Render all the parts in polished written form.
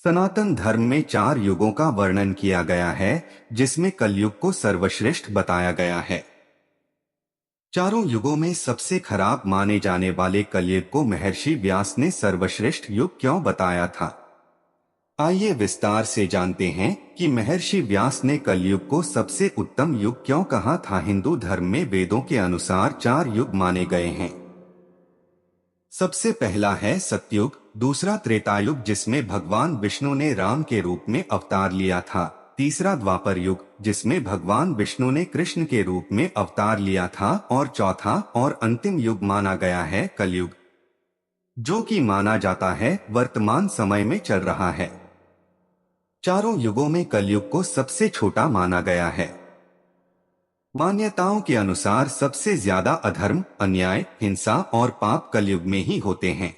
सनातन धर्म में 4 युगों का वर्णन किया गया है, जिसमें कलयुग को सर्वश्रेष्ठ बताया गया है। चारों युगों में सबसे खराब माने जाने वाले कलयुग को महर्षि व्यास ने सर्वश्रेष्ठ युग क्यों बताया था। आइए विस्तार से जानते हैं कि महर्षि व्यास ने कलयुग को सबसे उत्तम युग क्यों कहा था। हिंदू धर्म में वेदों के अनुसार 4 युग माने गए हैं। सबसे पहला है सतयुग, दूसरा त्रेतायुग जिसमें भगवान विष्णु ने राम के रूप में अवतार लिया था, तीसरा द्वापर युग जिसमें भगवान विष्णु ने कृष्ण के रूप में अवतार लिया था, और चौथा और अंतिम युग माना गया है कलयुग, जो कि माना जाता है वर्तमान समय में चल रहा है। चारों युगों में कलयुग को सबसे छोटा माना गया है। मान्यताओं के अनुसार सबसे ज्यादा अधर्म, अन्याय, हिंसा और पाप कलयुग में ही होते हैं।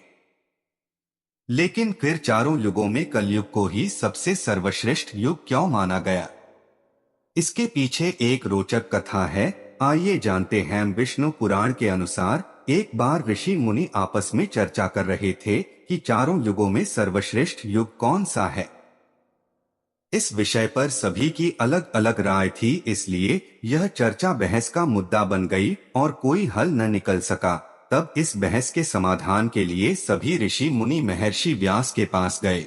लेकिन फिर चारों युगों में कलयुग को ही सबसे सर्वश्रेष्ठ युग क्यों माना गया? इसके पीछे एक रोचक कथा है, आइए जानते हैं। विष्णु पुराण के अनुसार एक बार ऋषि मुनि आपस में चर्चा कर रहे थे कि चारों युगों में सर्वश्रेष्ठ युग कौन सा है। इस विषय पर सभी की अलग अलग राय थी, इसलिए यह चर्चा बहस का मुद्दा बन गई और कोई हल न निकल सका। तब इस बहस के समाधान के लिए सभी ऋषि मुनि महर्षि व्यास के पास गए।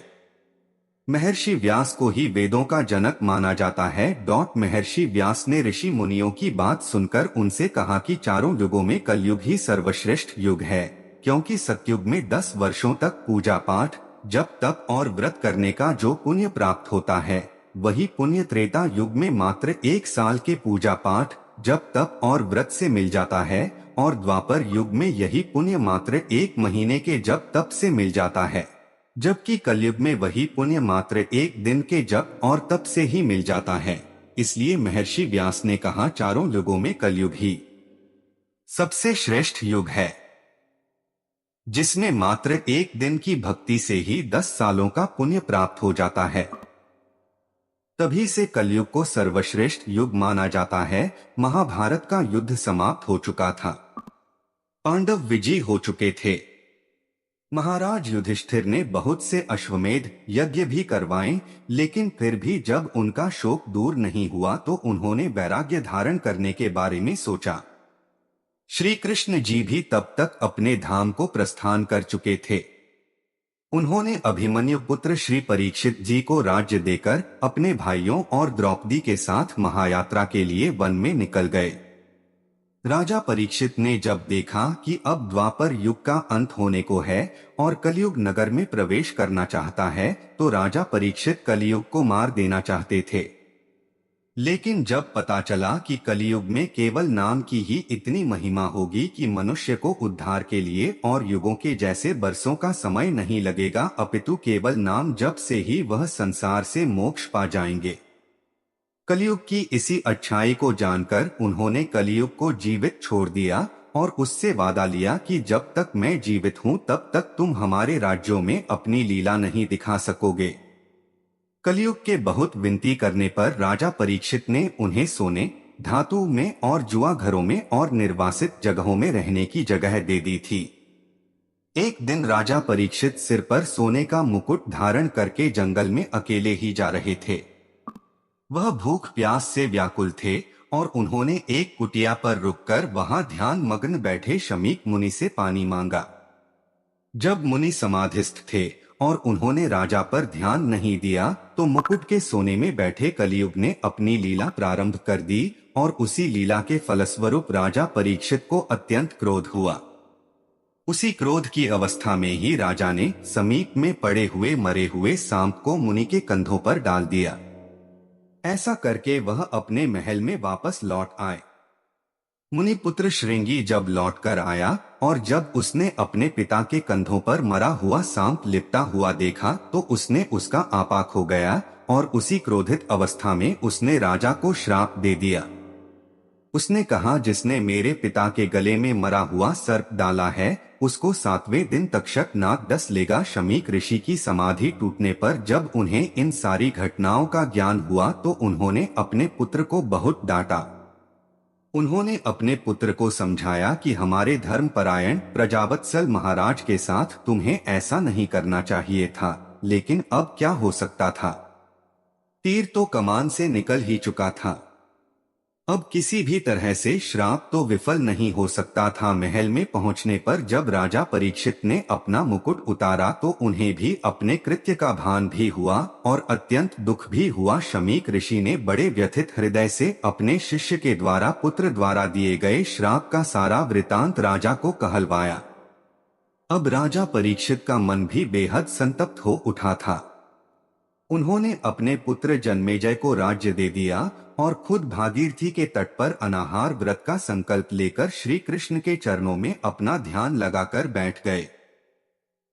महर्षि व्यास को ही वेदों का जनक माना जाता है। महर्षि व्यास ने ऋषि मुनियों की बात सुनकर उनसे कहा कि चारों युगों में कलयुग ही सर्वश्रेष्ठ युग है, क्योंकि सतयुग में 10 वर्षों तक पूजा पाठ, जप तप और व्रत करने का जो पुण्य प्राप्त होता है, वही पुण्य त्रेता युग में मात्र 1 साल के पूजा पाठ, जप तप और व्रत से मिल जाता है, और द्वापर युग में यही पुण्य मात्र 1 महीने के जप तप से मिल जाता है, जबकि कलयुग में वही पुण्य मात्र 1 दिन के जप और तप से ही मिल जाता है। इसलिए महर्षि व्यास ने कहा चारों युगों में कलयुग ही सबसे श्रेष्ठ युग है, जिसमें मात्र 1 दिन की भक्ति से ही 10 सालों का पुण्य प्राप्त हो जाता है। तभी से कलयुग को सर्वश्रेष्ठ युग माना जाता है। महाभारत का युद्ध समाप्त हो चुका था, पांडव विजयी हो चुके थे। महाराज युधिष्ठिर ने बहुत से अश्वमेध यज्ञ भी करवाए, लेकिन फिर भी जब उनका शोक दूर नहीं हुआ तो उन्होंने वैराग्य धारण करने के बारे में सोचा। श्री कृष्ण जी भी तब तक अपने धाम को प्रस्थान कर चुके थे। उन्होंने अभिमन्यु पुत्र श्री परीक्षित जी को राज्य देकर अपने भाइयों और द्रौपदी के साथ महायात्रा के लिए वन में निकल गए। राजा परीक्षित ने जब देखा कि अब द्वापर युग का अंत होने को है और कलयुग नगर में प्रवेश करना चाहता है, तो राजा परीक्षित कलयुग को मार देना चाहते थे। लेकिन जब पता चला कि कलयुग में केवल नाम की ही इतनी महिमा होगी कि मनुष्य को उद्धार के लिए और युगों के जैसे बरसों का समय नहीं लगेगा, अपितु केवल नाम जप से ही वह संसार से मोक्ष पा जाएंगे। कलयुग की इसी अच्छाई को जानकर उन्होंने कलयुग को जीवित छोड़ दिया और उससे वादा लिया कि जब तक मैं जीवित हूँ तब तक तुम हमारे राज्यों में अपनी लीला नहीं दिखा सकोगे। कलयुग के बहुत विनती करने पर राजा परीक्षित ने उन्हें सोने, धातु में और जुआ घरों में और निर्वासित जगहों में रहने की जगह दे दी थी। एक दिन राजा परीक्षित सिर पर सोने का मुकुट धारण करके जंगल में अकेले ही जा रहे थे। वह भूख प्यास से व्याकुल थे और उन्होंने एक कुटिया पर रुककर वहां ध्यान मग्न बैठे शमीक मुनि से पानी मांगा। जब मुनि समाधिस्थ थे और उन्होंने राजा पर ध्यान नहीं दिया, तो मुकुट के सोने में बैठे कलयुग ने अपनी लीला प्रारंभ कर दी और उसी लीला के फलस्वरूप राजा परीक्षित को अत्यंत क्रोध हुआ। उसी क्रोध की अवस्था में ही राजा ने समीप में पड़े हुए मरे हुए सांप को मुनि के कंधों पर डाल दिया। ऐसा करके वह अपने महल में वापस लौट आए। मुनिपुत्र श्रृंगी जब लौटकर आया और जब उसने अपने पिता के कंधों पर मरा हुआ सांप लिपटा हुआ देखा, तो उसने उसका आपा खो गया और उसी क्रोधित अवस्था में उसने राजा को श्राप दे दिया। उसने कहा, जिसने मेरे पिता के गले में मरा हुआ सर्प डाला है, उसको 7वें दिन तक्षक नाग डस लेगा। शमीक ऋषि की समाधि टूटने पर जब उन्हें इन सारी घटनाओं का ज्ञान हुआ तो उन्होंने अपने पुत्र को बहुत डांटा। उन्होंने अपने पुत्र को समझाया कि हमारे धर्मपरायण प्रजावत्सल महाराज के साथ तुम्हें ऐसा नहीं करना चाहिए था, लेकिन अब क्या हो सकता था? तीर तो कमान से निकल ही चुका था। अब किसी भी तरह से श्राप तो विफल नहीं हो सकता था। महल में पहुंचने पर जब राजा परीक्षित ने अपना मुकुट उतारा तो उन्हें भी अपने कृत्य का भान भी हुआ और अत्यंत दुख भी हुआ। शमीक ऋषि ने बड़े व्यथित हृदय से अपने शिष्य के द्वारा पुत्र द्वारा दिए गए श्राप का सारा वृतांत राजा को कहलवाया। अब राजा परीक्षित का मन भी बेहद संतप्त हो उठा था। उन्होंने अपने पुत्र जन्मेजय को राज्य दे दिया और खुद भागीरथी के तट पर अनाहार व्रत का संकल्प लेकर श्री कृष्ण के चरणों में अपना ध्यान लगाकर बैठ गए।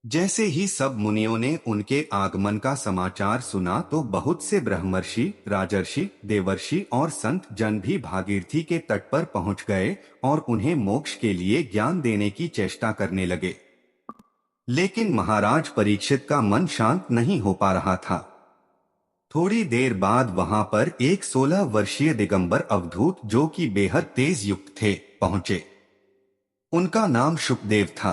जैसे ही सब मुनियों ने उनके आगमन का समाचार सुना तो बहुत से ब्रह्मर्षि, राजर्षि, देवर्षि और संत जन भी भागीरथी के तट पर पहुंच गए और उन्हें मोक्ष के लिए ज्ञान देने की चेष्टा करने लगे। लेकिन महाराज परीक्षित का मन शांत नहीं हो पा रहा था। थोड़ी देर बाद वहां पर एक 16 वर्षीय दिगंबर अवधूत जो कि बेहद तेज युक्त थे पहुंचे। उनका नाम शुकदेव था।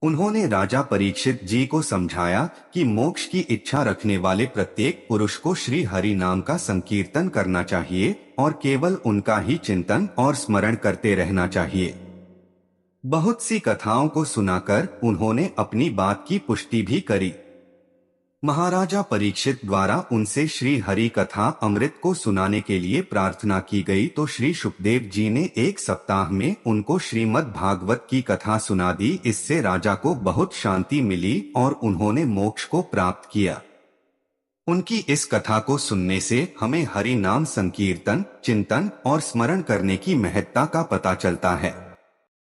उन्होंने राजा परीक्षित जी को समझाया कि मोक्ष की इच्छा रखने वाले प्रत्येक पुरुष को श्री हरि नाम का संकीर्तन करना चाहिए और केवल उनका ही चिंतन और स्मरण करते रहना चाहिए। बहुत सी कथाओं को सुनाकर उन्होंने अपनी बात की पुष्टि भी करी। महाराजा परीक्षित द्वारा उनसे श्री हरि कथा अमृत को सुनाने के लिए प्रार्थना की गई तो श्री शुकदेव जी ने एक सप्ताह में उनको श्रीमद् भागवत की कथा सुना दी। इससे राजा को बहुत शांति मिली और उन्होंने मोक्ष को प्राप्त किया। उनकी इस कथा को सुनने से हमें हरि नाम संकीर्तन, चिंतन और स्मरण करने की महत्ता का पता चलता है।